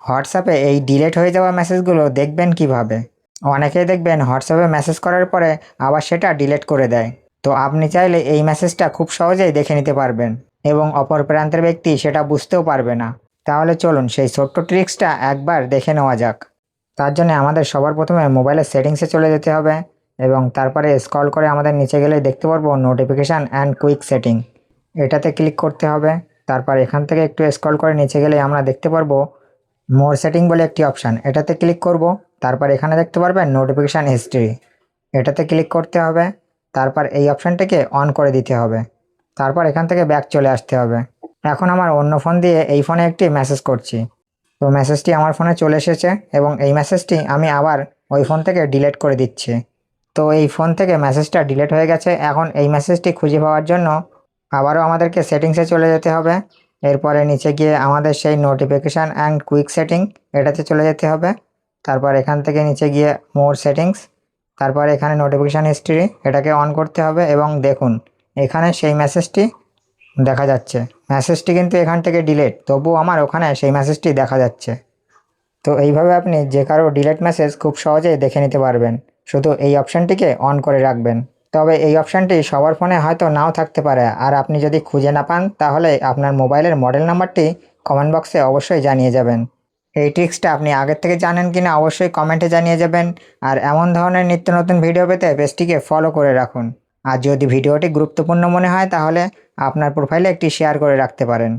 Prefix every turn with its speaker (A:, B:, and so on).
A: হোয়াটসঅ্যাপে এই ডিলিট হয়ে যাওয়া মেসেজগুলো দেখবেন কিভাবে? অনেকেই দেখবেন হোয়াটসঅ্যাপে মেসেজ করার পরে আবার সেটা ডিলিট করে দেয়। তো আপনি চাইলে এই মেসেজটা খুব সহজেই দেখে নিতে পারবেন এবং অপর প্রান্তের ব্যক্তি সেটা বুঝতেও পারবে না। তাহলে চলুন সেই ছোট্ট ট্রিক্সটা একবার দেখে নেওয়া যাক। তার জন্য আমাদের সবার প্রথমে মোবাইলের সেটিংসে চলে যেতে হবে এবং তারপরে স্ক্রল করে আমাদের নিচে গেলেই দেখতে পারবো নোটিফিকেশান অ্যান্ড কুইক সেটিং। এটাতে ক্লিক করতে হবে। তারপর এখান থেকে একটু স্ক্রল করে নিচে গেলেই আমরা দেখতে পারবো মোর সেটিং বলে একটি অপশান, এটাতে ক্লিক করব। তারপর এখানে দেখতে পারবেন নোটিফিকেশান হিস্ট্রি, এটাতে ক্লিক করতে হবে। তারপর এই অপশানটিকে অন করে দিতে হবে। তারপর এখান থেকে ব্যাক চলে আসতে হবে। এখন আমার অন্য ফোন দিয়ে এই ফোনে একটি মেসেজ করছি। তো মেসেজটি আমার ফোনে চলে এসেছে এবং এই মেসেজটি আমি আবার ওই ফোন থেকে ডিলিট করে দিচ্ছি। তো এই ফোন থেকে মেসেজটা ডিলিট হয়ে গেছে। এখন এই মেসেজটি খুঁজে পাওয়ার জন্য আবারও আমাদেরকে সেটিংসে চলে যেতে হবে। এরপরে নিচে গিয়ে আমাদের সেই নোটিফিকেশান অ্যান্ড কুইক সেটিং এটাতে চলে যেতে হবে। তারপর এখান থেকে নিচে গিয়ে মোর সেটিংস, তারপর এখানে নোটিফিকেশান হিস্ট্রি এটাকে অন করতে হবে এবং দেখুন এখানে সেই মেসেজটি দেখা যাচ্ছে। মেসেজটি কিন্তু এখান থেকে ডিলিট, তবুও আমার ওখানে সেই মেসেজটি দেখা যাচ্ছে। তো এইভাবে আপনি যে কারো ডিলিট মেসেজ খুব সহজেই দেখে নিতে পারবেন, শুধু এই অপশানটিকে অন করে রাখবেন। তবে এই অপশানটি সবার ফোনে হয়তো নাও থাকতে পারে, আর আপনি যদি খুঁজে না পান তাহলে আপনার মোবাইলের মডেল নাম্বারটি কমেন্ট বক্সে অবশ্যই জানিয়ে যাবেন। এই ট্রিক্সটা আপনি আগের থেকে জানেন কিনা অবশ্যই কমেন্টে জানিয়ে যাবেন। আর এমন ধরনের নিত্য নতুন ভিডিও পেতে পেজটিকে ফলো করে রাখুন। আর যদি ভিডিওটি গুরুত্বপূর্ণ মনে হয় তাহলে আপনার প্রোফাইলে একটি শেয়ার করে রাখতে পারেন।